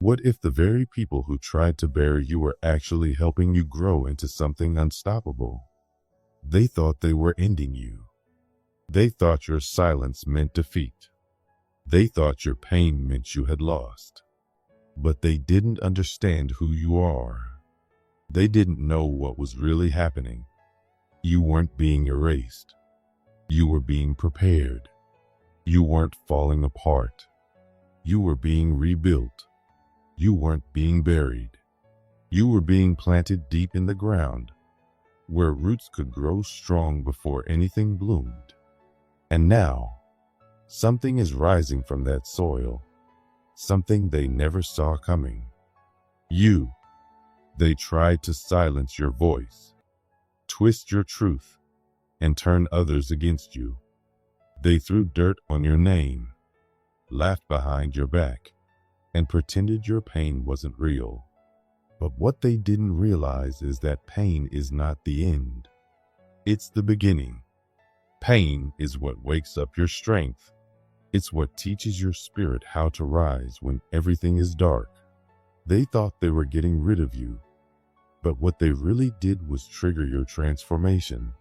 What if the very people who tried to bury you were actually helping you grow into something unstoppable? They thought they were ending you. They thought your silence meant defeat. They thought your pain meant you had lost. But they didn't understand who you are. They didn't know what was really happening. You weren't being erased. You were being prepared. You weren't falling apart. You were being rebuilt. You weren't being buried. You were being planted deep in the ground, where roots could grow strong before anything bloomed. And now, something is rising from that soil, something they never saw coming. You. They tried to silence your voice, twist your truth, and turn others against you. They threw dirt on your name, laughed behind your back, and pretended your pain wasn't real. But what they didn't realize is that pain is not the end. It's the beginning. Pain is what wakes up your strength. It's what teaches your spirit how to rise when everything is dark. They thought they were getting rid of you, but what they really did was trigger your transformation.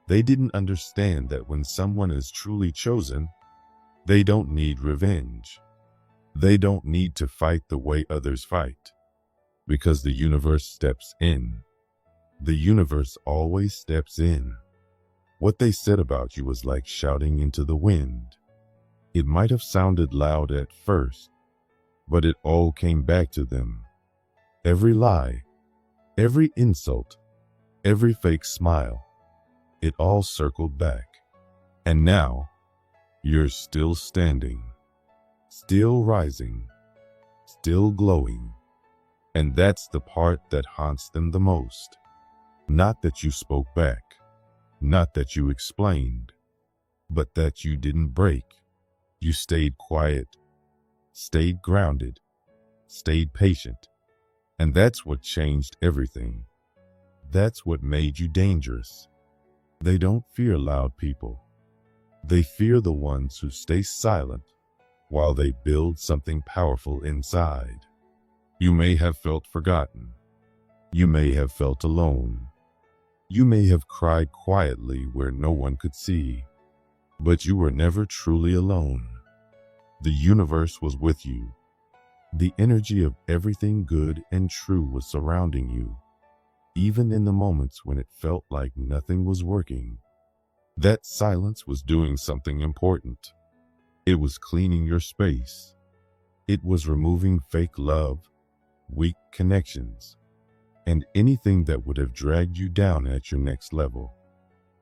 They didn't understand that when someone is truly chosen, they don't need revenge. They don't need to fight the way others fight, because the universe steps in. The universe always steps in. What they said about you was like shouting into the wind. It might have sounded loud at first, but it all came back to them. Every lie, every insult, every fake smile, it all circled back. And now, you're still standing, still rising, still glowing. And that's the part that haunts them the most. Not that you spoke back, not that you explained, but that you didn't break. You stayed quiet, stayed grounded, stayed patient. And that's what changed everything. That's what made you dangerous. They don't fear loud people. They fear the ones who stay silent while they build something powerful inside. You may have felt forgotten. You may have felt alone. You may have cried quietly where no one could see. But you were never truly alone. The universe was with you. The energy of everything good and true was surrounding you, even in the moments when it felt like nothing was working. That silence was doing something important. It was cleaning your space. It was removing fake love, weak connections, and anything that would have dragged you down at your next level.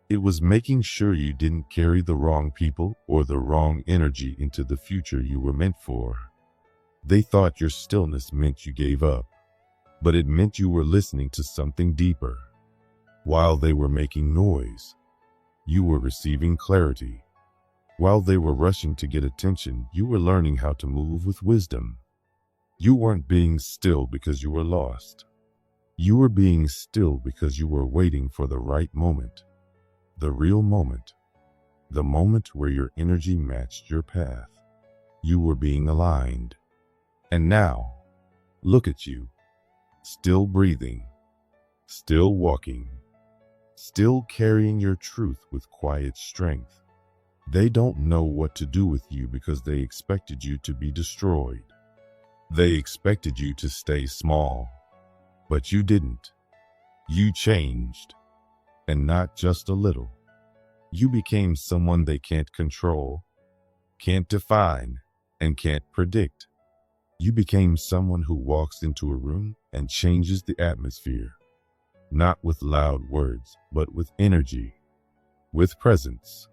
It was making sure you didn't carry the wrong people or the wrong energy into the future you were meant for. They thought your stillness meant you gave up, but it meant you were listening to something deeper. While they were making noise, you were receiving clarity. While they were rushing to get attention, you were learning how to move with wisdom. You weren't being still because you were lost. You were being still because you were waiting for the right moment. The real moment. The moment where your energy matched your path. You were being aligned. And now, look at you. Still breathing. Still walking. Still carrying your truth with quiet strength. They don't know what to do with you because they expected you to be destroyed. They expected you to stay small. But you didn't. You changed. And not just a little. You became someone they can't control, can't define, and can't predict. You became someone who walks into a room and changes the atmosphere. Not with loud words, but with energy, with presence,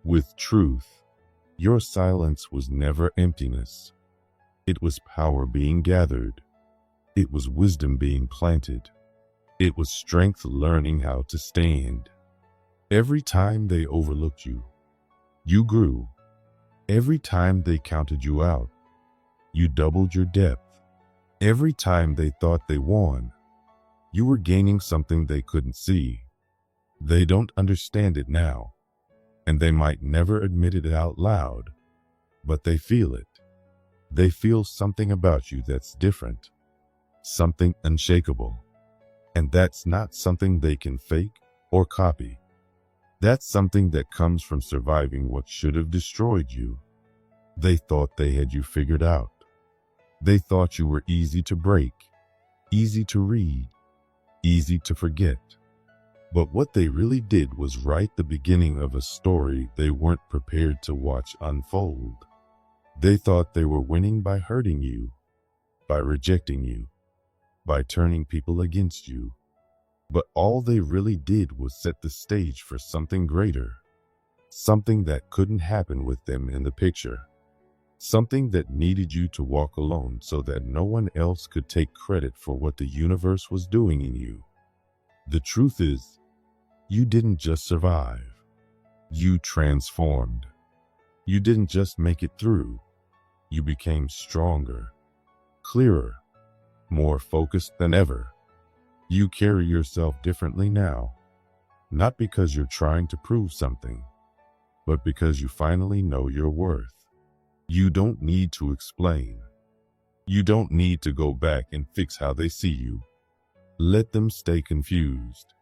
with truth. Your silence was never emptiness. It was power being gathered. It was wisdom being planted. It was strength learning how to stand. Every time they overlooked you, you grew. Every time they counted you out, you doubled your depth. Every time they thought they won, you were gaining something they couldn't see. They don't understand it now, and they might never admit it out loud, but they feel it. They feel something about you that's different, something unshakable. And that's not something they can fake or copy. That's something that comes from surviving what should have destroyed you. They thought they had you figured out. They thought you were easy to break, easy to read, easy to forget. But what they really did was write the beginning of a story they weren't prepared to watch unfold. They thought they were winning by hurting you, by rejecting you, by turning people against you. But all they really did was set the stage for something greater, something that couldn't happen with them in the picture, something that needed you to walk alone so that no one else could take credit for what the universe was doing in you. The truth is, you didn't just survive. You transformed. You didn't just make it through. You became stronger, clearer, more focused than ever. You carry yourself differently now, not because you're trying to prove something, but because you finally know your worth. You don't need to explain. You don't need to go back and fix how they see you. Let them stay confused.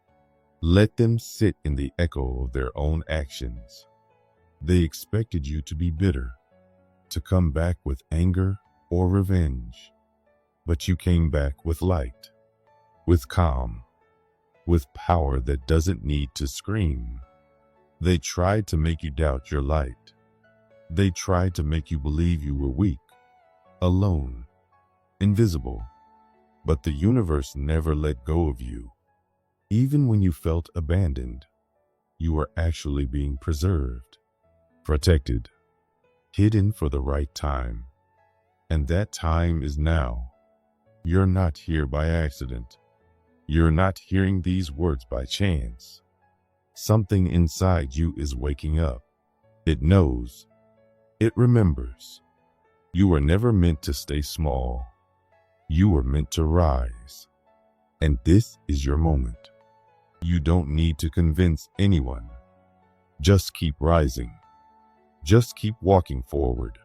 Let them sit in the echo of their own actions. They expected you to be bitter, to come back with anger or revenge. But you came back with light, with calm, with power that doesn't need to scream. They tried to make you doubt your light. They tried to make you believe you were weak, alone, invisible. But the universe never let go of you. Even when you felt abandoned, you were actually being preserved, protected, hidden for the right time. And that time is now. You're not here by accident. You're not hearing these words by chance. Something inside you is waking up. It knows. It remembers. You were never meant to stay small. You were meant to rise. And this is your moment. You don't need to convince anyone. Just keep rising. Just keep walking forward.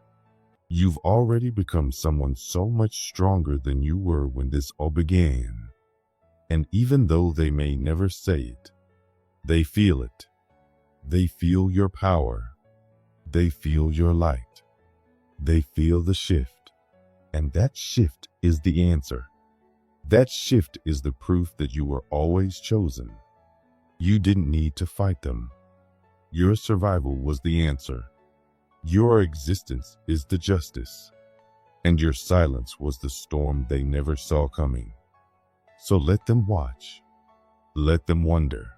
You've already become someone so much stronger than you were when this all began. And even though they may never say it, they feel it. They feel your power. They feel your light. They feel the shift. And that shift is the answer. That shift is the proof that you were always chosen. You didn't need to fight them. Your survival was the answer. Your existence is the justice. And your silence was the storm they never saw coming. So let them watch. Let them wonder.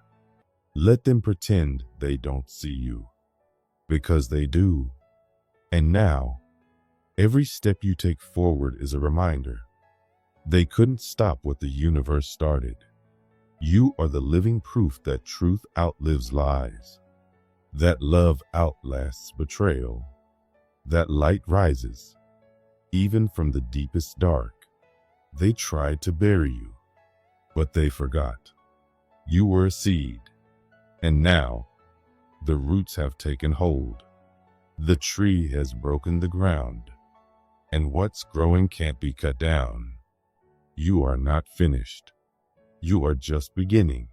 Let them pretend they don't see you. Because they do. And now, every step you take forward is a reminder. They couldn't stop what the universe started. You are the living proof that truth outlives lies, that love outlasts betrayal, that light rises, even from the deepest dark. They tried to bury you, but they forgot. You were a seed, and now the roots have taken hold. The tree has broken the ground, and what's growing can't be cut down. You are not finished. You are just beginning.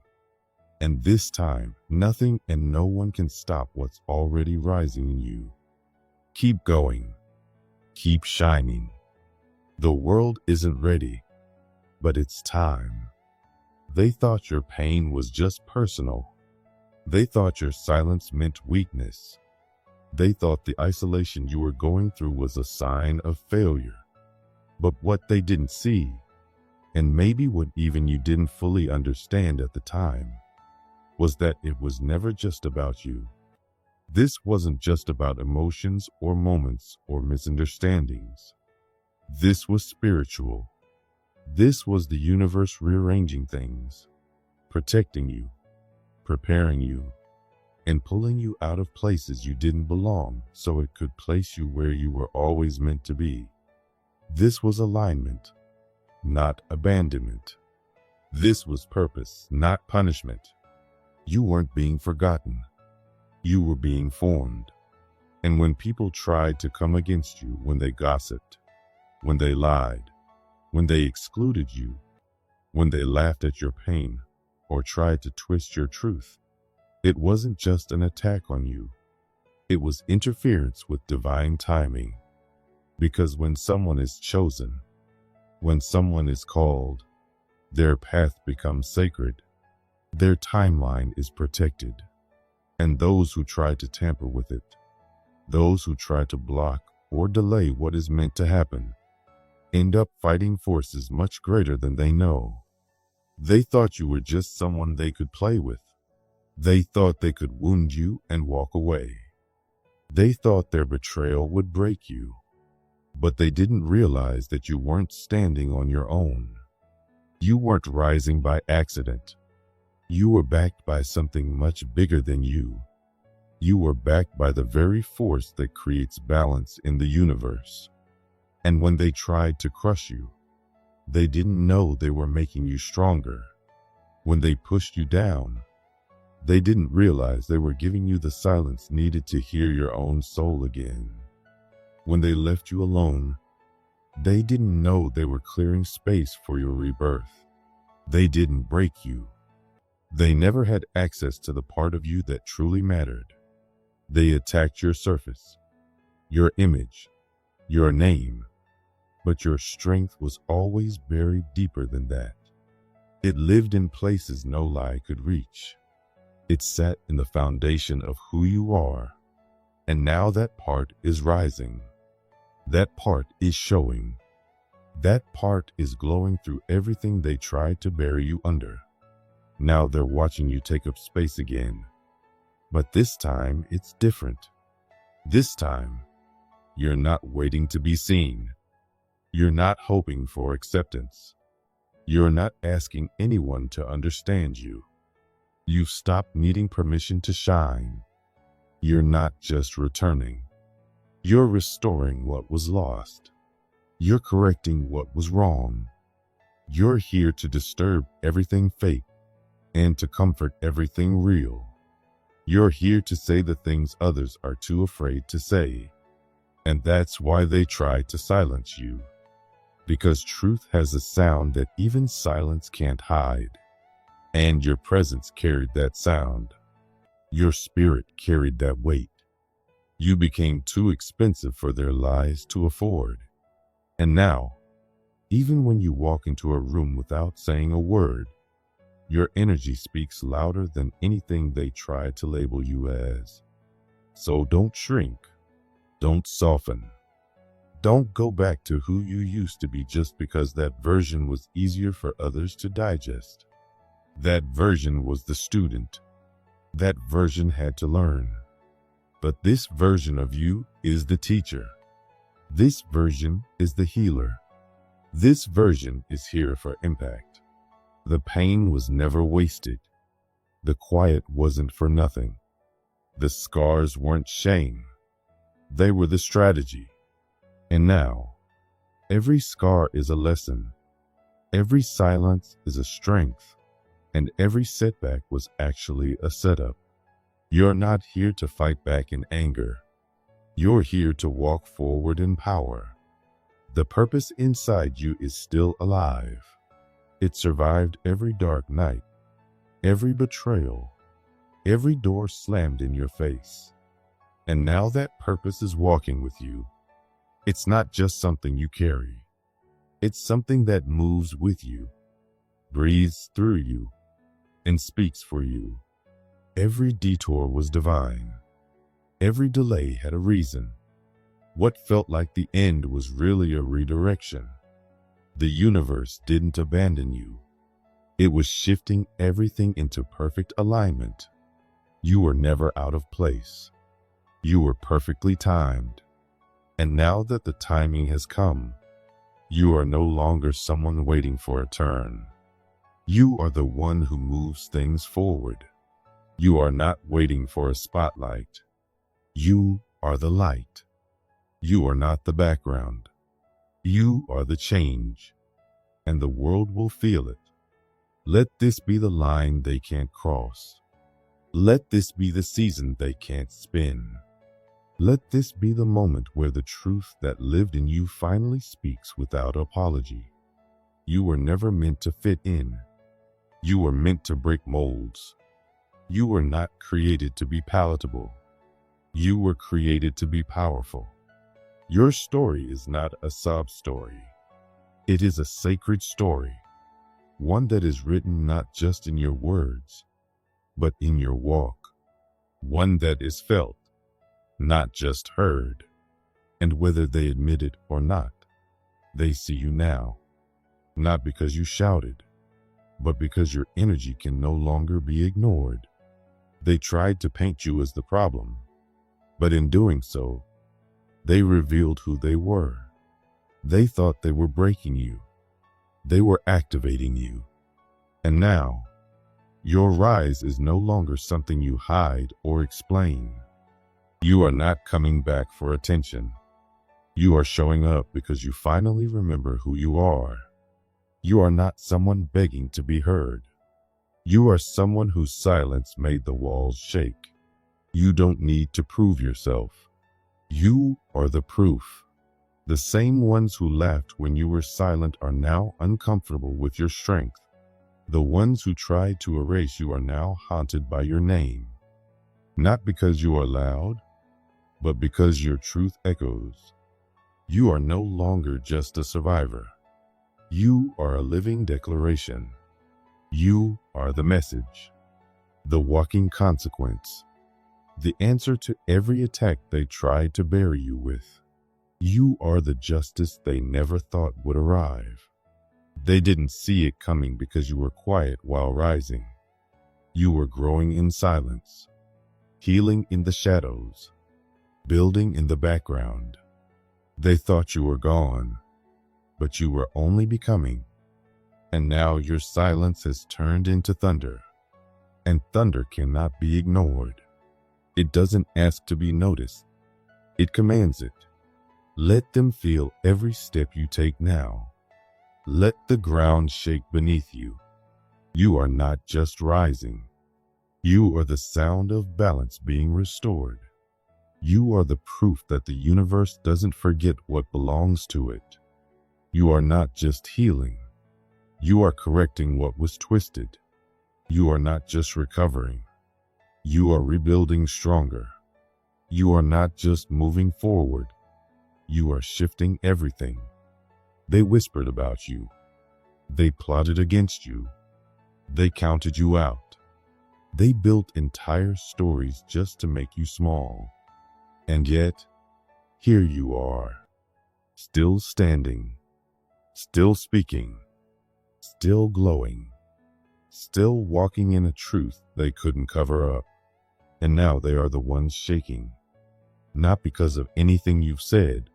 And this time, nothing and no one can stop what's already rising in you. Keep going. Keep shining. The world isn't ready, but it's time. They thought your pain was just personal. They thought your silence meant weakness. They thought the isolation you were going through was a sign of failure. But what they didn't see, and maybe what even you didn't fully understand at the time, was that it was never just about you. This wasn't just about emotions or moments or misunderstandings. This was spiritual. This was the universe rearranging things, protecting you, preparing you, and pulling you out of places you didn't belong so it could place you where you were always meant to be. This was alignment, not abandonment. This was purpose, not punishment. You weren't being forgotten. You were being formed. And when people tried to come against you, when they gossiped, when they lied, when they excluded you, when they laughed at your pain or tried to twist your truth. It wasn't just an attack on you. It was interference with divine timing. Because when someone is chosen, when someone is called, their path becomes sacred. Their timeline is protected. And those who try to tamper with it, those who try to block or delay what is meant to happen, end up fighting forces much greater than they know. They thought you were just someone they could play with. They thought they could wound you and walk away. They thought their betrayal would break you. But they didn't realize that you weren't standing on your own. You weren't rising by accident. You were backed by something much bigger than you. You were backed by the very force that creates balance in the universe. And when they tried to crush you, they didn't know they were making you stronger. When they pushed you down, they didn't realize they were giving you the silence needed to hear your own soul again. When they left you alone, they didn't know they were clearing space for your rebirth. They didn't break you. They never had access to the part of you that truly mattered. They attacked your surface, your image, your name, but your strength was always buried deeper than that. It lived in places no lie could reach. It sat in the foundation of who you are, and now that part is rising. That part is showing. That part is glowing through everything they tried to bury you under. Now they're watching you take up space again. But this time it's different. This time, you're not waiting to be seen. You're not hoping for acceptance. You're not asking anyone to understand you. You've stopped needing permission to shine. You're not just returning. You're restoring what was lost. You're correcting what was wrong. You're here to disturb everything fake and to comfort everything real. You're here to say the things others are too afraid to say. And that's why they try to silence you. Because truth has a sound that even silence can't hide. And your presence carried that sound. Your spirit carried that weight. You became too expensive for their lies to afford. And now, even when you walk into a room without saying a word, your energy speaks louder than anything they try to label you as. So don't shrink. Don't soften. Don't go back to who you used to be just because that version was easier for others to digest. That version was the student. That version had to learn. But this version of you is the teacher. This version is the healer. This version is here for impact. The pain was never wasted. The quiet wasn't for nothing. The scars weren't shame. They were the strategy. And now, every scar is a lesson. Every silence is a strength. And every setback was actually a setup. You're not here to fight back in anger. You're here to walk forward in power. The purpose inside you is still alive. It survived every dark night, every betrayal, every door slammed in your face. And now that purpose is walking with you. It's not just something you carry. It's something that moves with you, breathes through you, and speaks for you. Every detour was divine. Every delay had a reason. What felt like the end was really a redirection. The universe didn't abandon you. It was shifting everything into perfect alignment. You were never out of place. You were perfectly timed. And now that the timing has come, you are no longer someone waiting for a turn. You are the one who moves things forward. You are not waiting for a spotlight. You are the light. You are not the background. You are the change, and the world will feel it. Let this be the line they can't cross. Let this be the season they can't spin. Let this be the moment where the truth that lived in you finally speaks without apology. You were never meant to fit in. You were meant to break molds. You were not created to be palatable. You were created to be powerful. Your story is not a sob story. It is a sacred story, one that is written not just in your words, but in your walk, one that is felt, not just heard. And whether they admit it or not, they see you now, not because you shouted, but because your energy can no longer be ignored. They tried to paint you as the problem, but in doing so, they revealed who they were. They thought they were breaking you. They were activating you. And now, your rise is no longer something you hide or explain. You are not coming back for attention. You are showing up because you finally remember who you are. You are not someone begging to be heard. You are someone whose silence made the walls shake. You don't need to prove yourself. You are the proof. The same ones who laughed when you were silent are now uncomfortable with your strength. The ones who tried to erase you are now haunted by your name. Not because you are loud, but because your truth echoes. You are no longer just a survivor. You are a living declaration. You are the message, the walking consequence, the answer to every attack they tried to bury you with. You are the justice they never thought would arrive. They didn't see it coming because you were quiet while rising. You were growing in silence, healing in the shadows, building in the background. They thought you were gone, but you were only becoming. And now your silence has turned into thunder. And thunder cannot be ignored. It doesn't ask to be noticed. It commands it. Let them feel every step you take now. Let the ground shake beneath you. You are not just rising. You are the sound of balance being restored. You are the proof that the universe doesn't forget what belongs to it. You are not just healing. You are correcting what was twisted. You are not just recovering. You are rebuilding stronger. You are not just moving forward. You are shifting everything. They whispered about you. They plotted against you. They counted you out. They built entire stories just to make you small. And yet, here you are, still standing, still speaking, still glowing, still walking in a truth they couldn't cover up. And now they are the ones shaking, not because of anything you've said,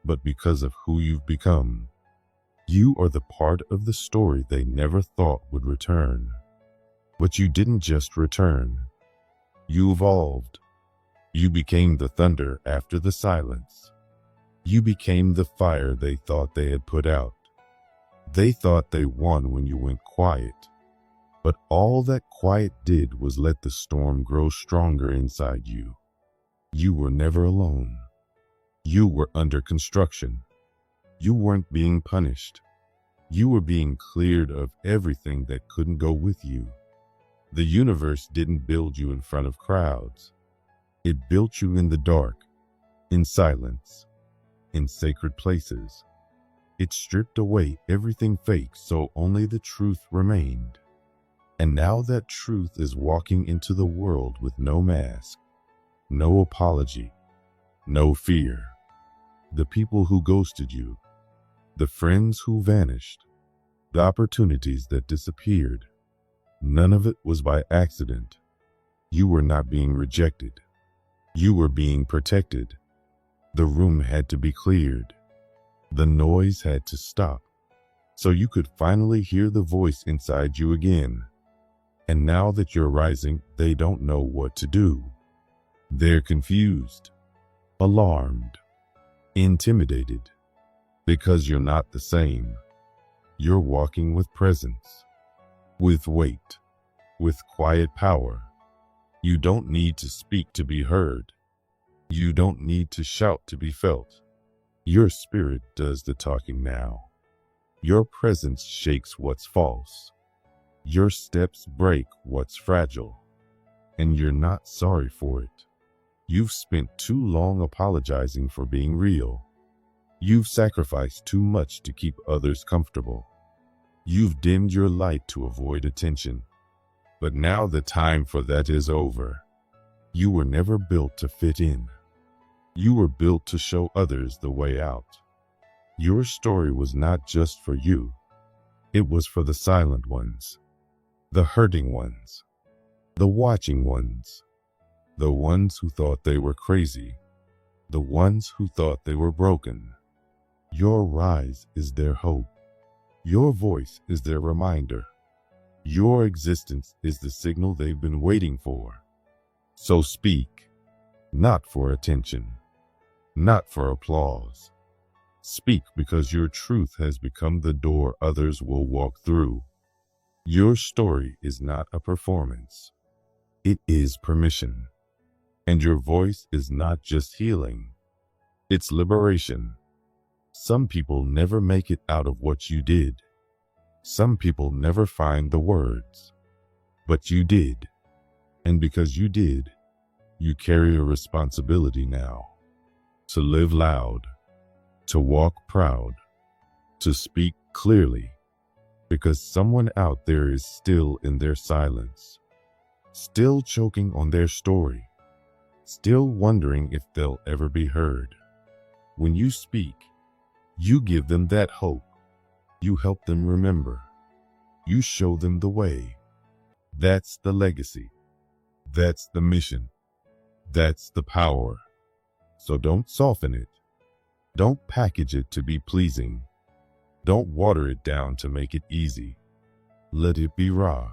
but because of who you've become. You are the part of the story they never thought would return. But you didn't just return. You evolved. You became the thunder after the silence. You became the fire they thought they had put out. They thought they won when you went quiet. But all that quiet did was let the storm grow stronger inside you. You were never alone. You were under construction. You weren't being punished. You were being cleared of everything that couldn't go with you. The universe didn't build you in front of crowds. It built you in the dark, in silence, in sacred places. It stripped away everything fake so only the truth remained. And now that truth is walking into the world with no mask, no apology, no fear. The people who ghosted you, the friends who vanished, the opportunities that disappeared, none of it was by accident. You were not being rejected. You were being protected. The room had to be cleared. The noise had to stop, so you could finally hear the voice inside you again. And now that you're rising, they don't know what to do. They're confused, alarmed, intimidated, because you're not the same. You're walking with presence, with weight, with quiet power. You don't need to speak to be heard. You don't need to shout to be felt. Your spirit does the talking now. Your presence shakes what's false. Your steps break what's fragile. And you're not sorry for it. You've spent too long apologizing for being real. You've sacrificed too much to keep others comfortable. You've dimmed your light to avoid attention. But now the time for that is over. You were never built to fit in. You were built to show others the way out. Your story was not just for you. It was for the silent ones, the hurting ones, the watching ones, the ones who thought they were crazy, the ones who thought they were broken. Your rise is their hope. Your voice is their reminder. Your existence is the signal they've been waiting for. So speak, not for attention, not for applause. Speak because your truth has become the door others will walk through. Your story is not a performance. It is permission. And your voice is not just healing. It's liberation. Some people never make it out of what you did. Some people never find the words. But you did. And because you did, you carry a responsibility now. To live loud. To walk proud. To speak clearly. Because someone out there is still in their silence. Still choking on their story. Still wondering if they'll ever be heard. When you speak, you give them that hope. You help them remember. You show them the way. That's the legacy. That's the mission. That's the power. So don't soften it. Don't package it to be pleasing. Don't water it down to make it easy. Let it be raw.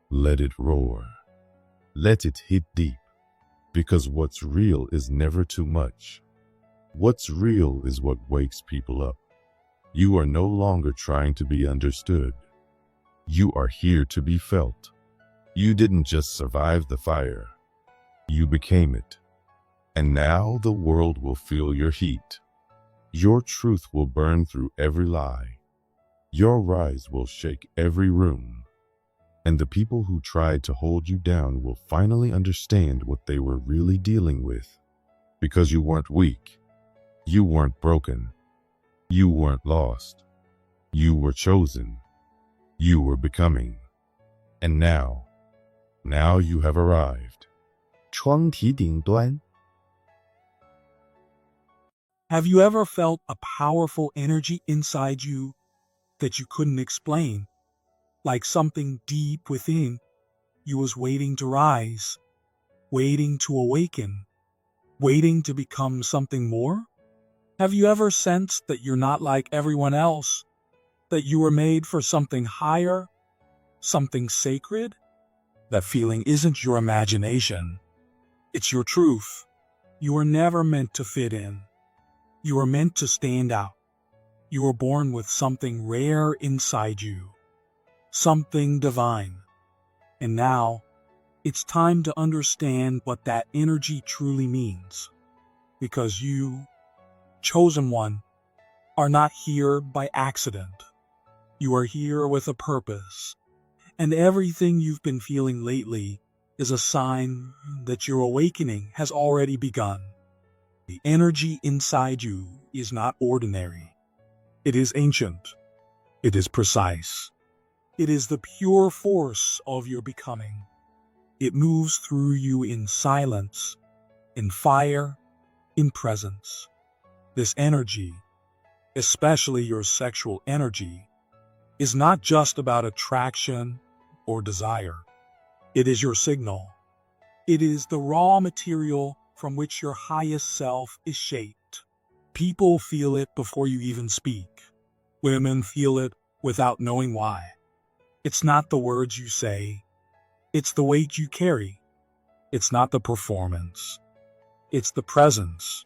Let it roar. Let it hit deep. Because what's real is never too much. What's real is what wakes people up. You are no longer trying to be understood. You are here to be felt. You didn't just survive the fire. You became it. And now the world will feel your heat. Your truth will burn through every lie. Your rise will shake every room. And the people who tried to hold you down will finally understand what they were really dealing with. Because you weren't weak. You weren't broken. You weren't lost. You were chosen. You were becoming. And now you have arrived. 窗体顶端 Have you ever felt a powerful energy inside you that you couldn't explain? Like something deep within you was waiting to rise, waiting to awaken, waiting to become something more? Have you ever sensed that you're not like everyone else, that you were made for something higher, something sacred? That feeling isn't your imagination. It's your truth. You were never meant to fit in. You were meant to stand out. You were born with something rare inside you, something divine. And now, it's time to understand what that energy truly means. Because you, chosen one, are not here by accident. You are here with a purpose. And everything you've been feeling lately is a sign that your awakening has already begun. The energy inside you is not ordinary. It is ancient. It is precise. It is the pure force of your becoming. It moves through you in silence, in fire, in presence. This energy, especially your sexual energy, is not just about attraction or desire. It is your signal. It is the raw material from which your highest self is shaped. People feel it before you even speak. Women feel it without knowing why. It's not the words you say. It's the weight you carry. It's not the performance. It's the presence.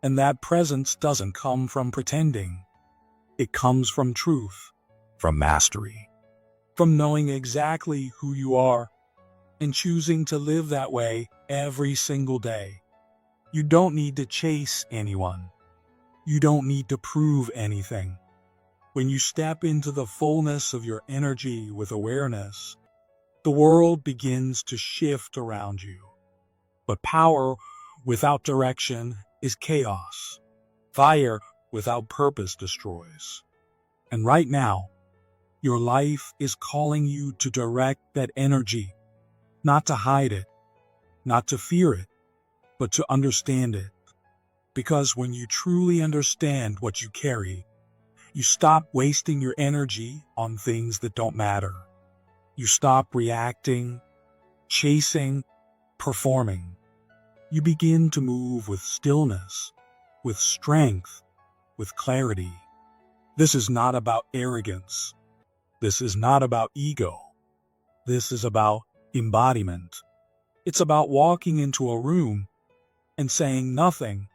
And that presence doesn't come from pretending. It comes from truth, from mastery, from knowing exactly who you are and choosing to live that way every single day. You don't need to chase anyone. You don't need to prove anything. When you step into the fullness of your energy with awareness, the world begins to shift around you. But power without direction is chaos. Fire without purpose destroys. And right now, your life is calling you to direct that energy, not to hide it, not to fear it, but to understand it. Because when you truly understand what you carry, you stop wasting your energy on things that don't matter. You stop reacting, chasing, performing. You begin to move with stillness, with strength, with clarity. This is not about arrogance. This is not about ego. This is about embodiment. It's about walking into a room and saying nothing,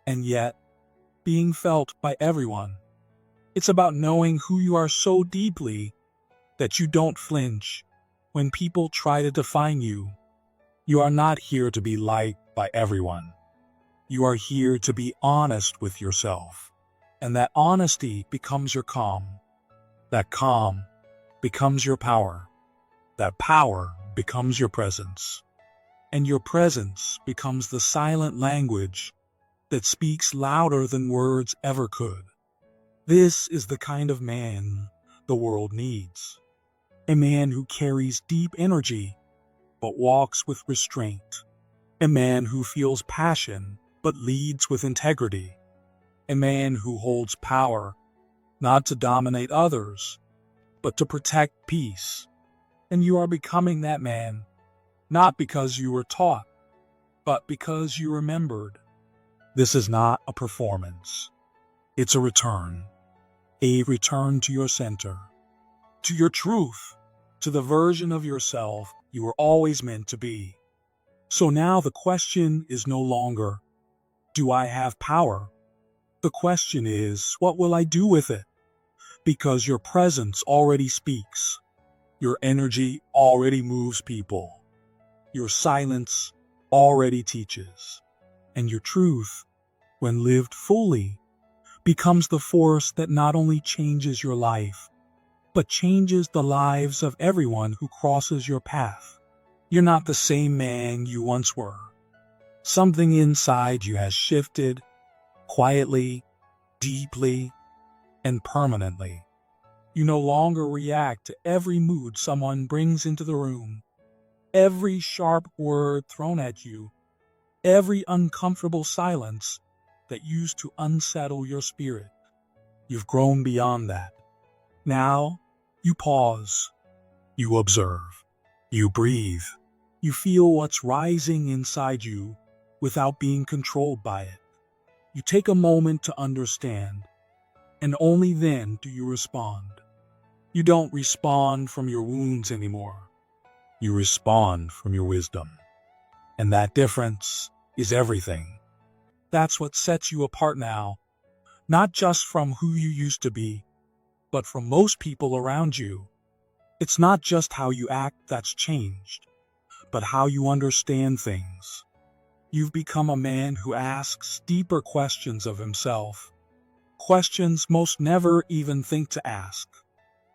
and yet being felt by everyone. It's about knowing who you are so deeply that you don't flinch when people try to define you. You are not here to be liked by everyone. You are here to be honest with yourself. And that honesty becomes your calm. That calm becomes your power. That power becomes your presence. And your presence becomes the silent language that speaks louder than words ever could. This is the kind of man the world needs. A man who carries deep energy but walks with restraint. A man who feels passion but leads with integrity. A man who holds power not to dominate others, but to protect peace. And you are becoming that man, not because you were taught, but because you remembered. This is not a performance. It's a return to your center, to your truth, to the version of yourself you were always meant to be. So now the question is no longer, do I have power? The question is, what will I do with it? Because your presence already speaks. Your energy already moves people. Your silence already teaches. And your truth, when lived fully, becomes the force that not only changes your life, but changes the lives of everyone who crosses your path. You're not the same man you once were. Something inside you has shifted, quietly, deeply, and permanently. You no longer react to every mood someone brings into the room, every sharp word thrown at you, every uncomfortable silence that used to unsettle your spirit. You've grown beyond that. Now, you pause, you observe, you breathe, you feel what's rising inside you without being controlled by it. You take a moment to understand, and only then do you respond. You don't respond from your wounds anymore. You respond from your wisdom. And that difference is everything. That's what sets you apart now, not just from who you used to be, but from most people around you. It's not just how you act that's changed, but how you understand things. You've become a man who asks deeper questions of himself, questions most never even think to ask.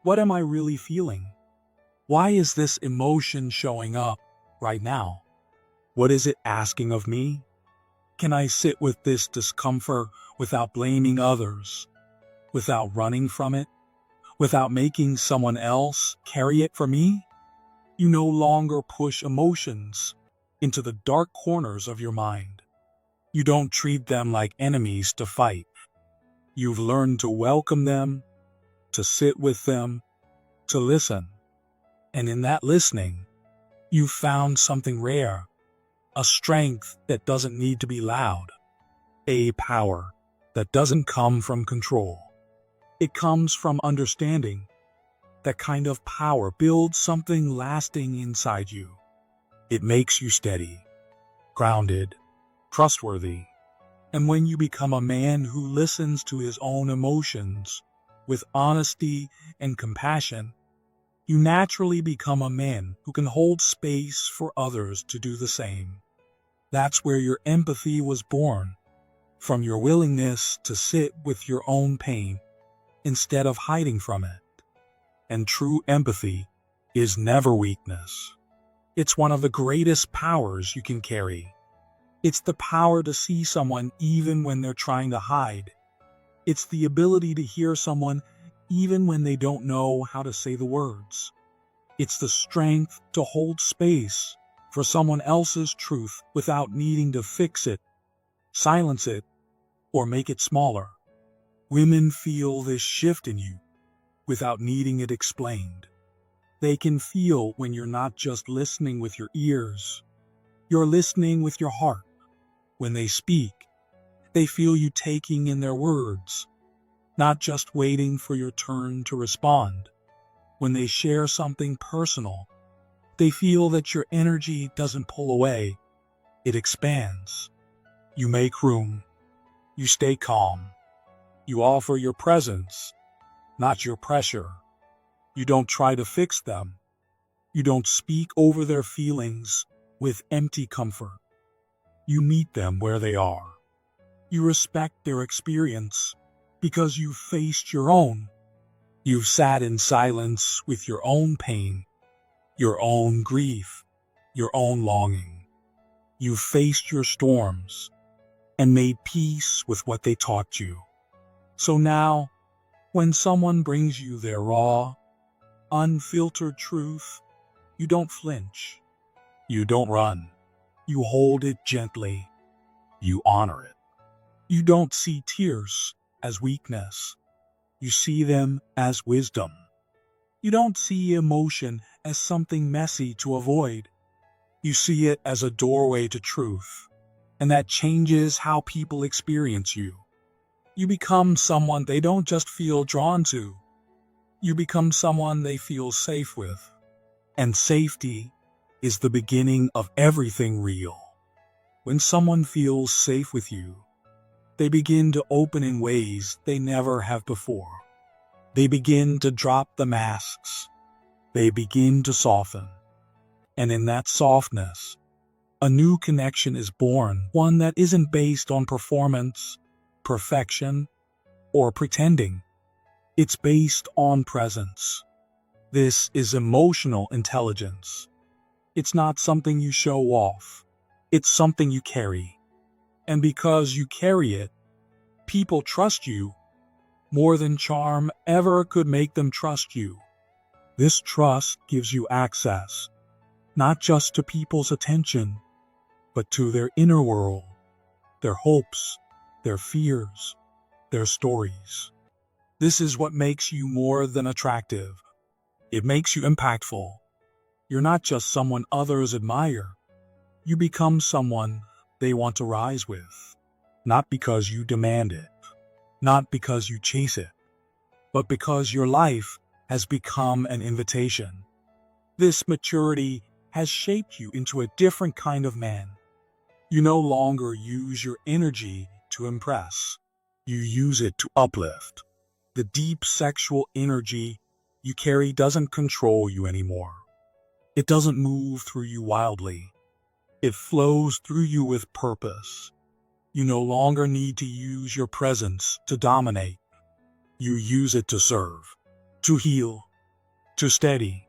What am I really feeling? Why is this emotion showing up right now? What is it asking of me? Can I sit with this discomfort without blaming others, without running from it, without making someone else carry it for me? You no longer push emotions into the dark corners of your mind. You don't treat them like enemies to fight. You've learned to welcome them, to sit with them, to listen. And in that listening, you've found something rare, a strength that doesn't need to be loud, a power that doesn't come from control. It comes from understanding. That kind of power builds something lasting inside you. It makes you steady, grounded, trustworthy. And when you become a man who listens to his own emotions with honesty and compassion, you naturally become a man who can hold space for others to do the same. That's where your empathy was born, from your willingness to sit with your own pain instead of hiding from it. And true empathy is never weakness. It's one of the greatest powers you can carry. It's the power to see someone even when they're trying to hide. It's the ability to hear someone even when they don't know how to say the words. It's the strength to hold space for someone else's truth without needing to fix it, silence it, or make it smaller. Women feel this shift in you without needing it explained. They can feel when you're not just listening with your ears, you're listening with your heart. When they speak, they feel you taking in their words, not just waiting for your turn to respond. When they share something personal, they feel that your energy doesn't pull away, it expands. You make room. You stay calm. You offer your presence, not your pressure. You don't try to fix them. You don't speak over their feelings with empty comfort. You meet them where they are. You respect their experience because you've faced your own. You've sat in silence with your own pain, your own grief, your own longing. You've faced your storms and made peace with what they taught you. So now, when someone brings you their raw, unfiltered truth, you don't flinch. You don't run. You hold it gently. You honor it. You don't see tears as weakness. You see them as wisdom. You don't see emotion as something messy to avoid. You see it as a doorway to truth, and that changes how people experience you. You become someone they don't just feel drawn to. You become someone they feel safe with. And safety is the beginning of everything real. When someone feels safe with you, they begin to open in ways they never have before. They begin to drop the masks. They begin to soften. And in that softness, a new connection is born, one that isn't based on performance, perfection, or pretending. It's based on presence. This is emotional intelligence. It's not something you show off. It's something you carry. And because you carry it, people trust you more than charm ever could make them trust you. This trust gives you access, not just to people's attention, but to their inner world, their hopes, their fears, their stories. This is what makes you more than attractive. It makes you impactful. You're not just someone others admire. You become someone they want to rise with, not because you demand it, not because you chase it, but because your life has become an invitation. This maturity has shaped you into a different kind of man. You no longer use your energy to impress. You use it to uplift. The deep sexual energy you carry doesn't control you anymore. It doesn't move through you wildly. It flows through you with purpose. You no longer need to use your presence to dominate. You use it to serve, to heal, to steady,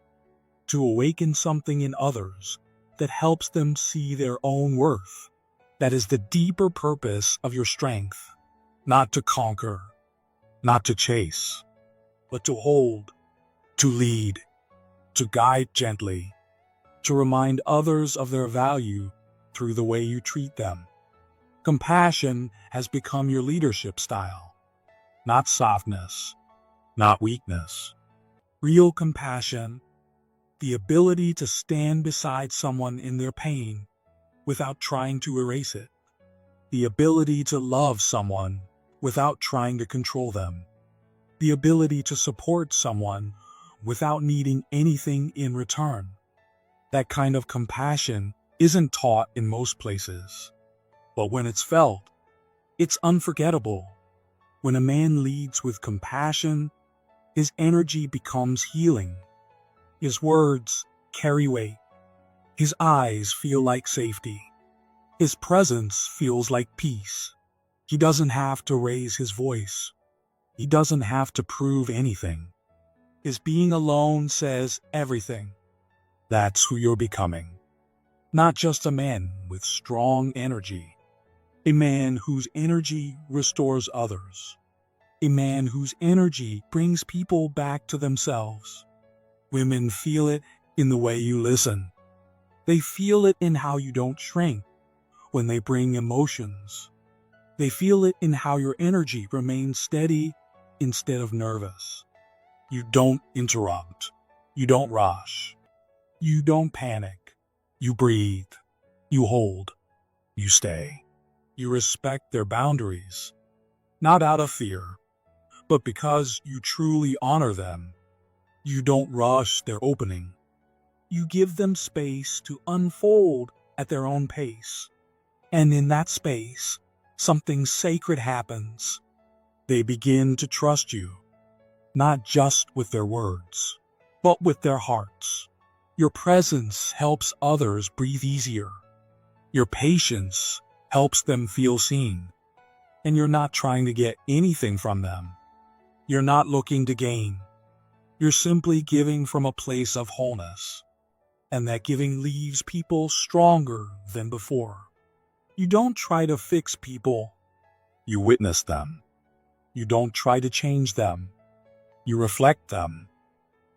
to awaken something in others that helps them see their own worth. That is the deeper purpose of your strength. Not to conquer, not to chase, but to hold, to lead, to guide gently, to remind others of their value through the way you treat them. Compassion has become your leadership style, not softness, not weakness. Real compassion, the ability to stand beside someone in their pain without trying to erase it. The ability to love someone without trying to control them. The ability to support someone without needing anything in return. That kind of compassion isn't taught in most places. But when it's felt, it's unforgettable. When a man leads with compassion, his energy becomes healing. His words carry weight. His eyes feel like safety. His presence feels like peace. He doesn't have to raise his voice. He doesn't have to prove anything. His being alone says everything. That's who you're becoming. Not just a man with strong energy. A man whose energy restores others. A man whose energy brings people back to themselves. Women feel it in the way you listen. They feel it in how you don't shrink when they bring emotions. They feel it in how your energy remains steady instead of nervous. You don't interrupt. You don't rush. You don't panic. You breathe. You hold. You stay. You respect their boundaries, not out of fear, but because you truly honor them. You don't rush their opening. You give them space to unfold at their own pace. And in that space, something sacred happens. They begin to trust you, not just with their words, but with their hearts. Your presence helps others breathe easier. Your patience helps them feel seen. And you're not trying to get anything from them. You're not looking to gain. You're simply giving from a place of wholeness. And that giving leaves people stronger than before. You don't try to fix people. You witness them. You don't try to change them. You reflect them.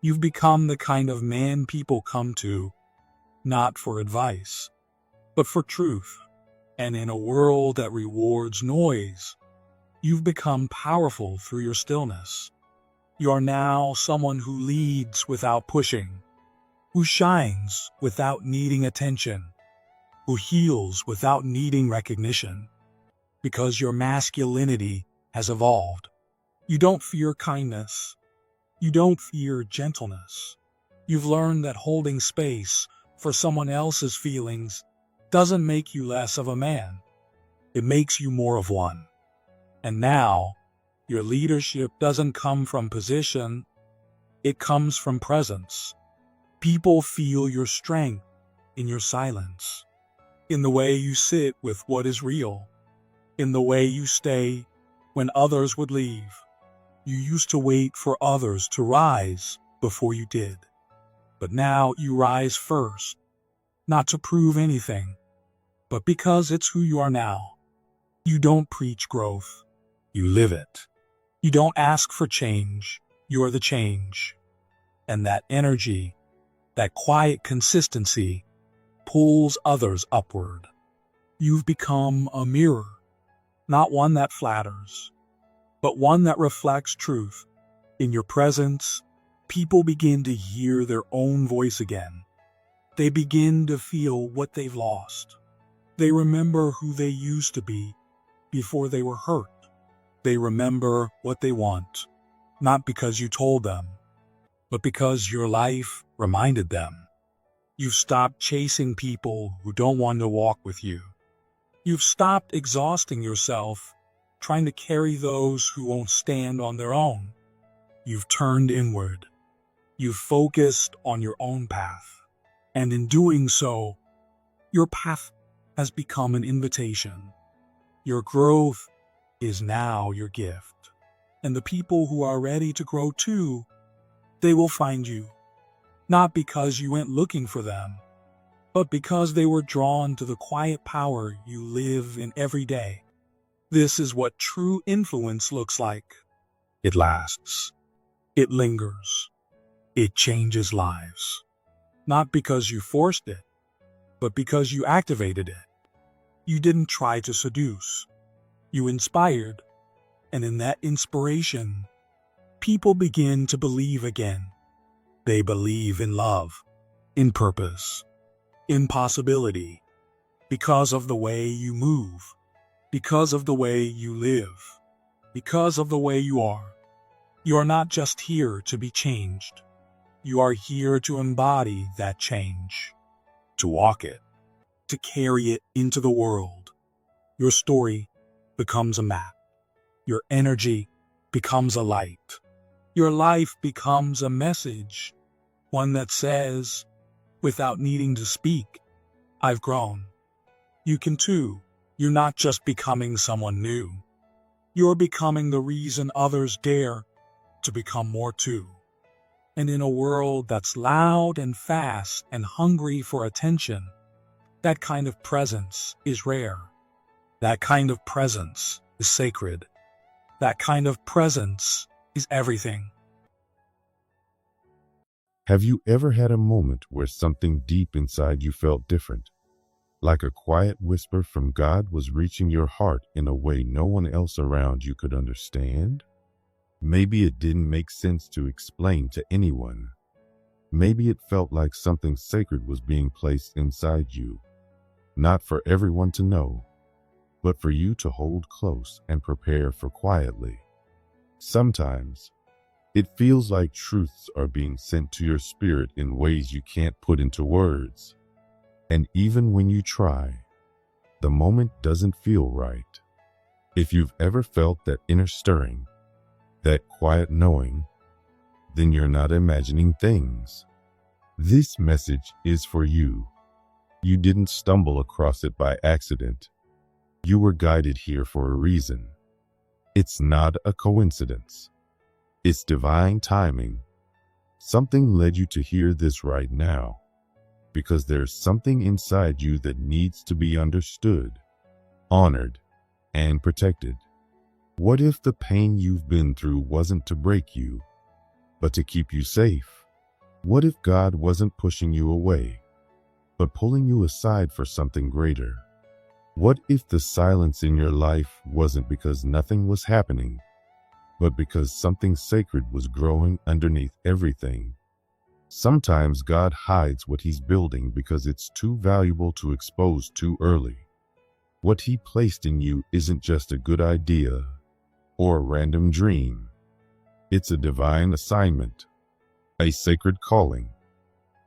You've become the kind of man people come to, not for advice, but for truth. And in a world that rewards noise, you've become powerful through your stillness. You are now someone who leads without pushing, who shines without needing attention, who heals without needing recognition, because your masculinity has evolved. You don't fear kindness. You don't fear gentleness. You've learned that holding space for someone else's feelings doesn't make you less of a man. It makes you more of one. And now, your leadership doesn't come from position. It comes from presence. People feel your strength in your silence, in the way you sit with what is real, in the way you stay when others would leave. You used to wait for others to rise before you did. But now you rise first, not to prove anything, but because it's who you are now. You don't preach growth. You live it. You don't ask for change. You are the change. And that energy, that quiet consistency, pulls others upward. You've become a mirror, not one that flatters, but one that reflects truth. In your presence, people begin to hear their own voice again. They begin to feel what they've lost. They remember who they used to be before they were hurt. They remember what they want, not because you told them, but because your life reminded them. You've stopped chasing people who don't want to walk with you. You've stopped exhausting yourself trying to carry those who won't stand on their own. You've turned inward. You've focused on your own path. And in doing so, your path has become an invitation. Your growth is now your gift. And the people who are ready to grow too, they will find you. Not because you went looking for them, but because they were drawn to the quiet power you live in every day. This is what true influence looks like. It lasts. It lingers. It changes lives. Not because you forced it, but because you activated it. You didn't try to seduce. You inspired. And in that inspiration, people begin to believe again. They believe in love, in purpose, in possibility, because of the way you move, because of the way you live, because of the way you are. You are not just here to be changed. You are here to embody that change, to walk it, to carry it into the world. Your story becomes a map. Your energy becomes a light. Your life becomes a message, one that says, without needing to speak, I've grown. You can too. You're not just becoming someone new. You're becoming the reason others dare to become more too. And in a world that's loud and fast and hungry for attention, that kind of presence is rare. That kind of presence is sacred. That kind of presence is everything. Have you ever had a moment where something deep inside you felt different? Like a quiet whisper from God was reaching your heart in a way no one else around you could understand? Maybe it didn't make sense to explain to anyone. Maybe it felt like something sacred was being placed inside you, not for everyone to know, but for you to hold close and prepare for quietly. Sometimes, it feels like truths are being sent to your spirit in ways you can't put into words. And even when you try, the moment doesn't feel right. If you've ever felt that inner stirring, that quiet knowing, then you're not imagining things. This message is for you. You didn't stumble across it by accident. You were guided here for a reason. It's not a coincidence. It's divine timing. Something led you to hear this right now, because there's something inside you that needs to be understood, honored, and protected. What if the pain you've been through wasn't to break you, but to keep you safe? What if God wasn't pushing you away, but pulling you aside for something greater? What if the silence in your life wasn't because nothing was happening, but because something sacred was growing underneath everything? Sometimes God hides what He's building because it's too valuable to expose too early. What He placed in you isn't just a good idea or a random dream. It's a divine assignment, a sacred calling,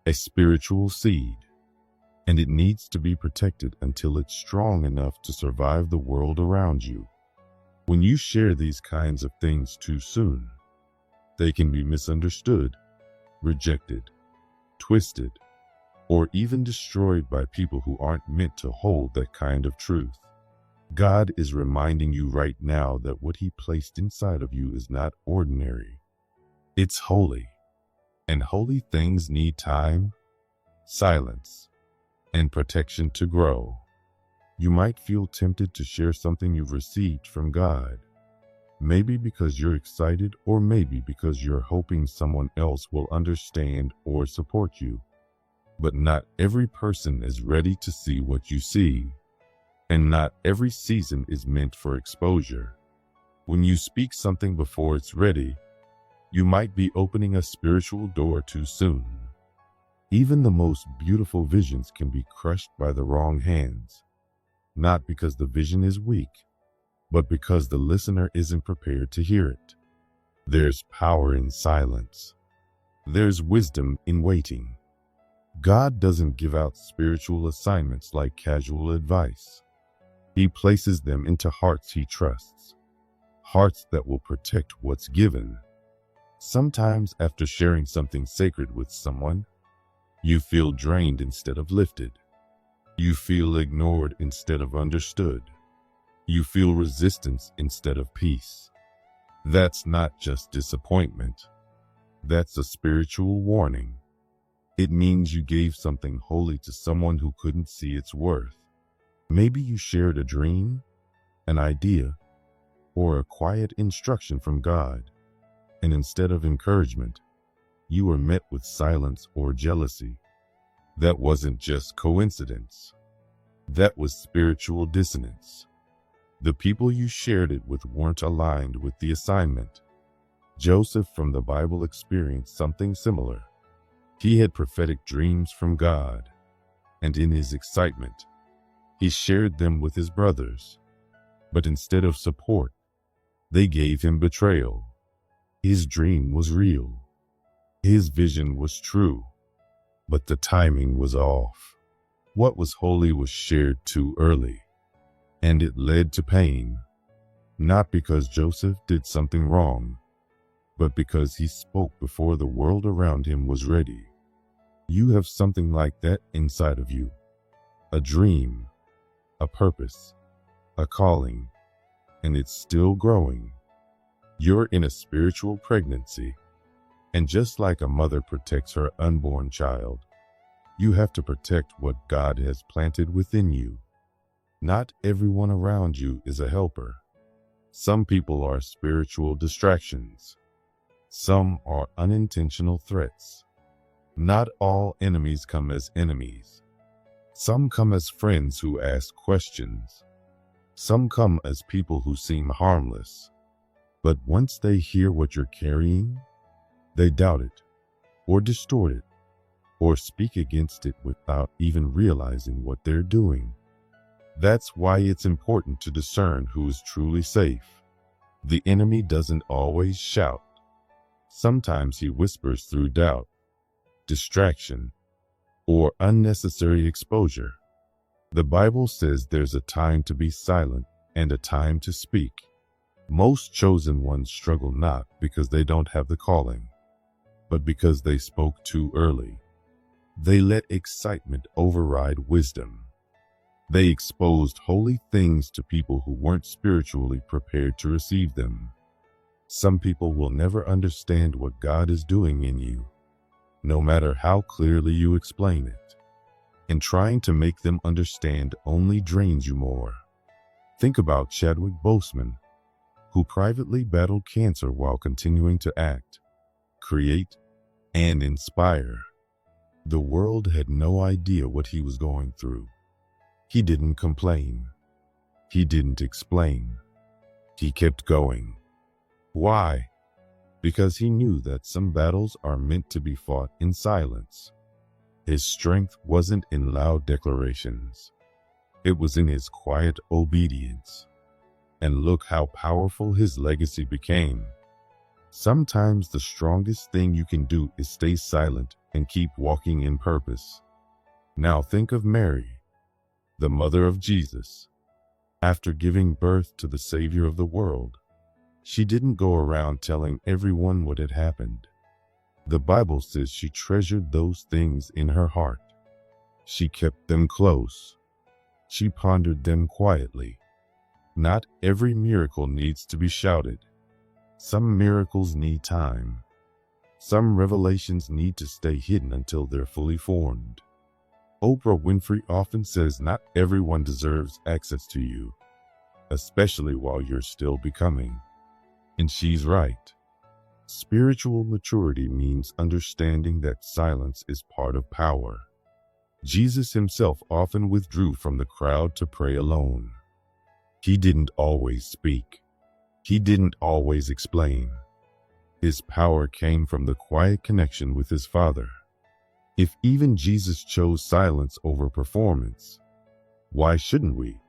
a spiritual seed, and it needs to be protected until it's strong enough to survive the world around you. When you share these kinds of things too soon, they can be misunderstood, rejected, twisted, or even destroyed by people who aren't meant to hold that kind of truth. God is reminding you right now that what He placed inside of you is not ordinary. It's holy, and holy things need time, silence, and protection to grow. You might feel tempted to share something you've received from God. Maybe because you're excited, or maybe because you're hoping someone else will understand or support you. But not every person is ready to see what you see, and not every season is meant for exposure. When you speak something before it's ready, you might be opening a spiritual door too soon. Even the most beautiful visions can be crushed by the wrong hands, not because the vision is weak, but because the listener isn't prepared to hear it. There's power in silence. There's wisdom in waiting. God doesn't give out spiritual assignments like casual advice. He places them into hearts He trusts, hearts that will protect what's given. Sometimes after sharing something sacred with someone, you feel drained instead of lifted. You feel ignored instead of understood. You feel resistance instead of peace. That's not just disappointment. That's a spiritual warning. It means you gave something holy to someone who couldn't see its worth. Maybe you shared a dream, an idea, or a quiet instruction from God, and instead of encouragement, you were met with silence or jealousy. That wasn't just coincidence. That was spiritual dissonance. The people you shared it with weren't aligned with the assignment. Joseph from the Bible experienced something similar. He had prophetic dreams from God, and in his excitement, he shared them with his brothers. But instead of support, they gave him betrayal. His dream was real. His vision was true, but the timing was off. What was holy was shared too early, and it led to pain, not because Joseph did something wrong, but because he spoke before the world around him was ready. You have something like that inside of you, a dream, a purpose, a calling, and it's still growing. You're in a spiritual pregnancy, and just like a mother protects her unborn child, you have to protect what God has planted within you. Not everyone around you is a helper. Some people are spiritual distractions. Some are unintentional threats. Not all enemies come as enemies. Some come as friends who ask questions. Some come as people who seem harmless. But once they hear what you're carrying, they doubt it, or distort it, or speak against it without even realizing what they're doing. That's why it's important to discern who is truly safe. The enemy doesn't always shout. Sometimes he whispers through doubt, distraction, or unnecessary exposure. The Bible says there's a time to be silent and a time to speak. Most chosen ones struggle not because they don't have the calling, but because they spoke too early. They let excitement override wisdom. They exposed holy things to people who weren't spiritually prepared to receive them. Some people will never understand what God is doing in you, no matter how clearly you explain it. And trying to make them understand only drains you more. Think about Chadwick Boseman, who privately battled cancer while continuing to act, create, and inspire. The world had no idea what he was going through. He didn't complain. He didn't explain. He kept going. Why? Because he knew that some battles are meant to be fought in silence. His strength wasn't in loud declarations. It was in his quiet obedience. And look how powerful his legacy became. Sometimes the strongest thing you can do is stay silent and keep walking in purpose. Now think of Mary, the mother of Jesus. After giving birth to the Savior of the world, she didn't go around telling everyone what had happened. The Bible says she treasured those things in her heart. She kept them close. She pondered them quietly. Not every miracle needs to be shouted. Some miracles need time. Some revelations need to stay hidden until they're fully formed. Oprah Winfrey often says not everyone deserves access to you, especially while you're still becoming. And she's right. Spiritual maturity means understanding that silence is part of power. Jesus himself often withdrew from the crowd to pray alone. He didn't always speak. He didn't always explain. His power came from the quiet connection with his Father. If even Jesus chose silence over performance, why shouldn't we?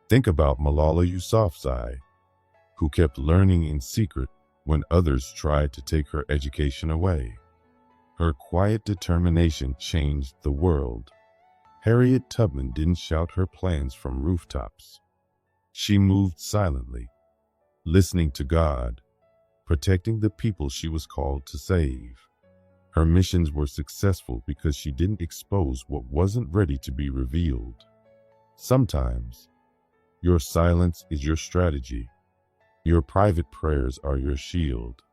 Think about Malala Yousafzai, who kept learning in secret when others tried to take her education away. Her quiet determination changed the world. Harriet Tubman didn't shout her plans from rooftops. She moved silently, listening to God, protecting the people she was called to save. Her missions were successful because she didn't expose what wasn't ready to be revealed. Sometimes, your silence is your strategy. Your private prayers are your shield.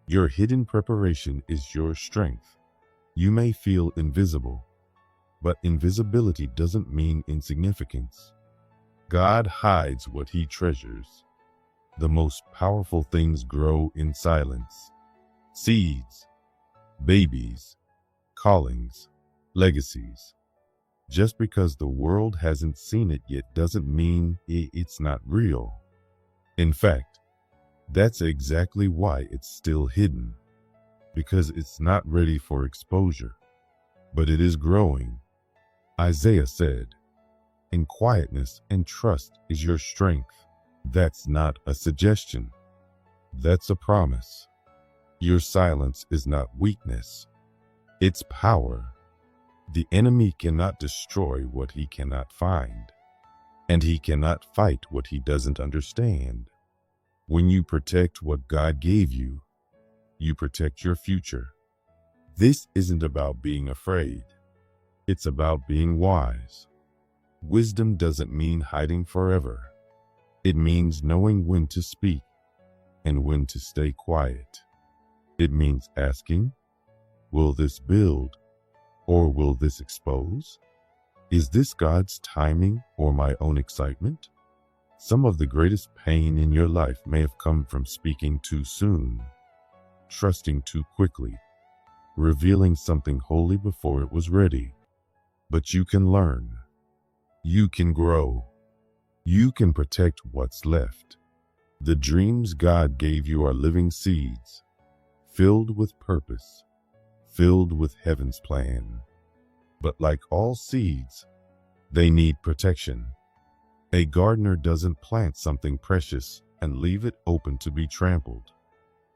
Your hidden preparation is your strength. You may feel invisible, but invisibility doesn't mean insignificance. God hides what he treasures. The most powerful things grow in silence. Seeds, babies, callings, legacies. Just because the world hasn't seen it yet doesn't mean it's not real. In fact, that's exactly why it's still hidden. Because it's not ready for exposure. But it is growing. Isaiah said, "In quietness and trust is your strength." That's not a suggestion. That's a promise. Your silence is not weakness. It's power. The enemy cannot destroy what he cannot find, and he cannot fight what he doesn't understand. When you protect what God gave you, you protect your future. This isn't about being afraid. It's about being wise. Wisdom doesn't mean hiding forever. It means knowing when to speak and when to stay quiet. It means asking, will this build or will this expose? Is this God's timing or my own excitement? Some of the greatest pain in your life may have come from speaking too soon, trusting too quickly, revealing something holy before it was ready. But you can learn. You can grow. You can protect what's left. The dreams God gave you are living seeds, filled with purpose, filled with heaven's plan. But like all seeds, they need protection. A gardener doesn't plant something precious and leave it open to be trampled.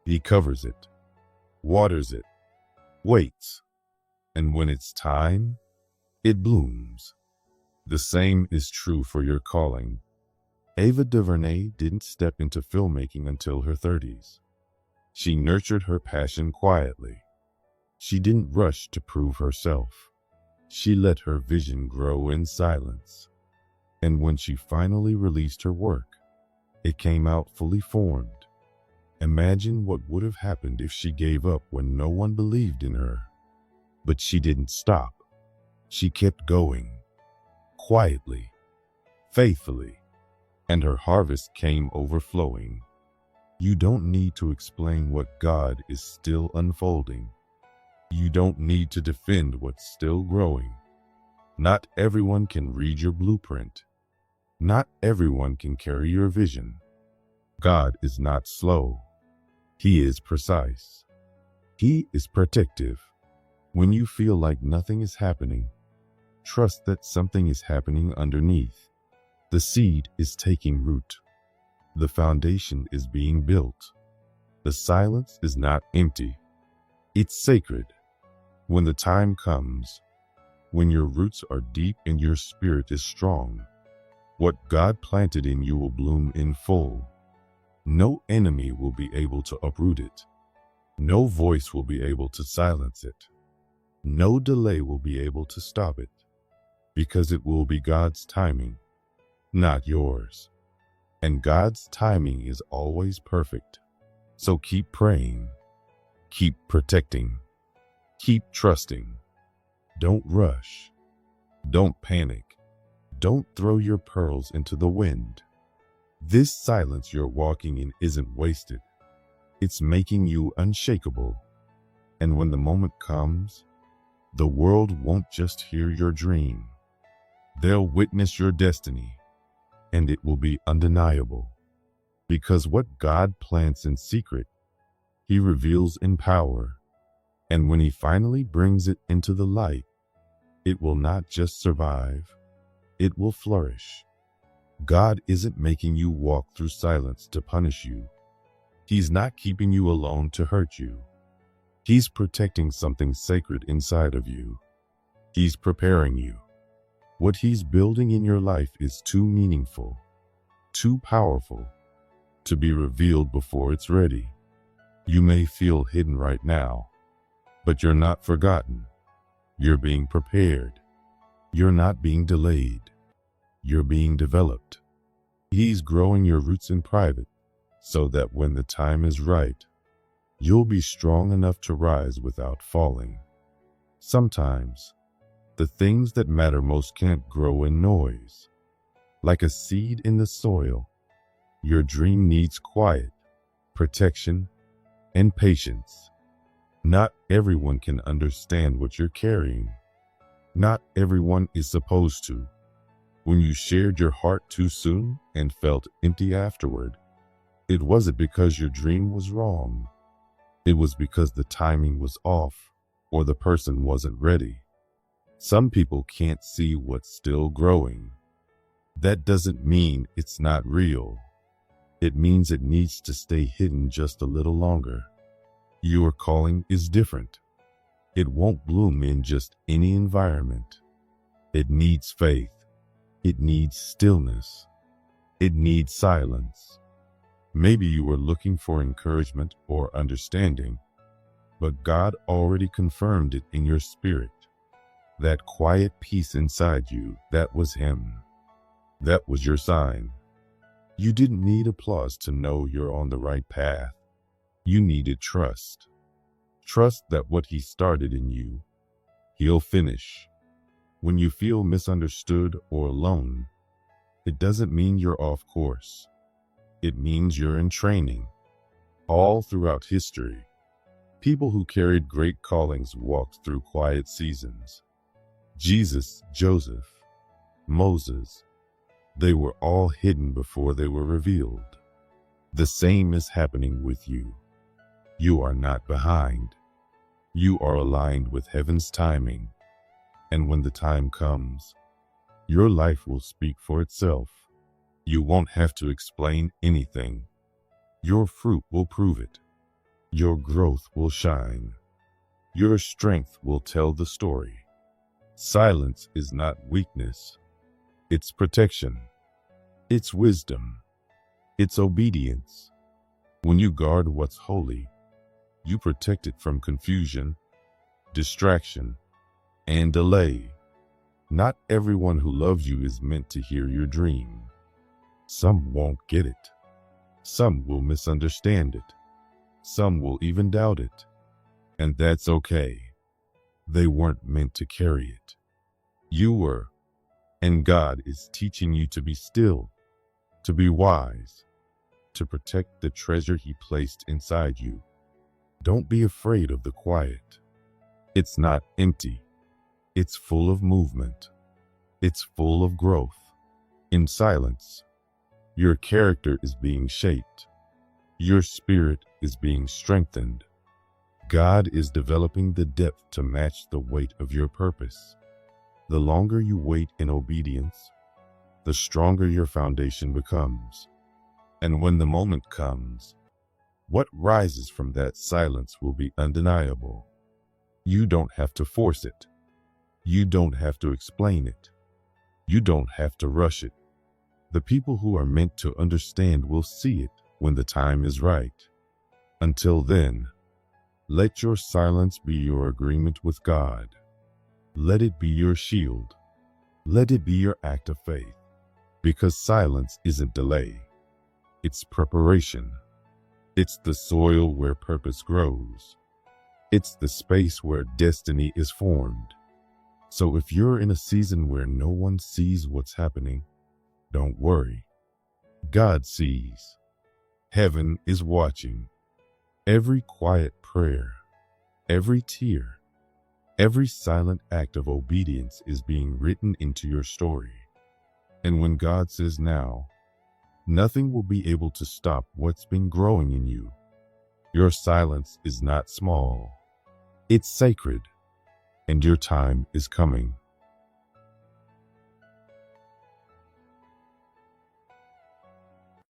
He covers it, waters it, waits, and when it's time, it blooms. The same is true for your calling. Ava DuVernay didn't step into filmmaking until her 30s. She nurtured her passion quietly. She didn't rush to prove herself. She let her vision grow in silence. And when she finally released her work, it came out fully formed. Imagine what would have happened if she gave up when no one believed in her. But she didn't stop. She kept going, quietly, faithfully, and her harvest came overflowing. You don't need to explain what God is still unfolding. You don't need to defend what's still growing. Not everyone can read your blueprint. Not everyone can carry your vision. God is not slow. He is precise. He is protective. When you feel like nothing is happening, trust that something is happening underneath. The seed is taking root. The foundation is being built. The silence is not empty. It's sacred. When the time comes, when your roots are deep and your spirit is strong, what God planted in you will bloom in full. No enemy will be able to uproot it. No voice will be able to silence it. No delay will be able to stop it, because it will be God's timing, not yours. And God's timing is always perfect. So keep praying, keep protecting, keep trusting. Don't rush. Don't panic. Don't throw your pearls into the wind. This silence you're walking in isn't wasted. It's making you unshakable. And when the moment comes, the world won't just hear your dream. They'll witness your destiny, and it will be undeniable. Because what God plants in secret, He reveals in power. And when He finally brings it into the light, it will not just survive, it will flourish. God isn't making you walk through silence to punish you. He's not keeping you alone to hurt you. He's protecting something sacred inside of you. He's preparing you. What He's building in your life is too meaningful, too powerful to be revealed before it's ready. You may feel hidden right now, but you're not forgotten. You're being prepared. You're not being delayed. You're being developed. He's growing your roots in private so that when the time is right, you'll be strong enough to rise without falling. Sometimes, the things that matter most can't grow in noise. Like a seed in the soil, your dream needs quiet, protection, and patience. Not everyone can understand what you're carrying. Not everyone is supposed to. When you shared your heart too soon and felt empty afterward, it wasn't because your dream was wrong. It was because the timing was off or the person wasn't ready. Some people can't see what's still growing. That doesn't mean it's not real. It means it needs to stay hidden just a little longer. Your calling is different. It won't bloom in just any environment. It needs faith. It needs stillness. It needs silence. Maybe you were looking for encouragement or understanding, but God already confirmed it in your spirit. That quiet peace inside you, that was him. That was your sign. You didn't need applause to know you're on the right path. You needed trust. Trust that what he started in you, he'll finish. When you feel misunderstood or alone, it doesn't mean you're off course. It means you're in training. All throughout history, people who carried great callings walked through quiet seasons. Jesus, Joseph, Moses, they were all hidden before they were revealed. The same is happening with you. You are not behind. You are aligned with heaven's timing. And when the time comes, your life will speak for itself. You won't have to explain anything. Your fruit will prove it. Your growth will shine. Your strength will tell the story. Silence is not weakness. It's protection. It's wisdom. It's obedience. When you guard what's holy, you protect it from confusion, distraction, and delay. Not everyone who loves you is meant to hear your dream. Some won't get it. Some will misunderstand it. Some will even doubt it. And that's okay. They weren't meant to carry it. You were. And God is teaching you to be still, to be wise, to protect the treasure he placed inside you. Don't be afraid of the quiet. It's not empty. It's full of movement. It's full of growth. In silence, your character is being shaped. Your spirit is being strengthened. God is developing the depth to match the weight of your purpose. The longer you wait in obedience, the stronger your foundation becomes. And when the moment comes, what rises from that silence will be undeniable. You don't have to force it. You don't have to explain it. You don't have to rush it. The people who are meant to understand will see it when the time is right. Until then, let your silence be your agreement with God. Let it be your shield. Let it be your act of faith. Because silence isn't delay. It's preparation. It's the soil where purpose grows. It's the space where destiny is formed. So if you're in a season where no one sees what's happening, don't worry. God sees. Heaven is watching. Every quiet prayer, every tear, every silent act of obedience is being written into your story. And when God says now, nothing will be able to stop what's been growing in you. Your silence is not small. It's sacred, and your time is coming.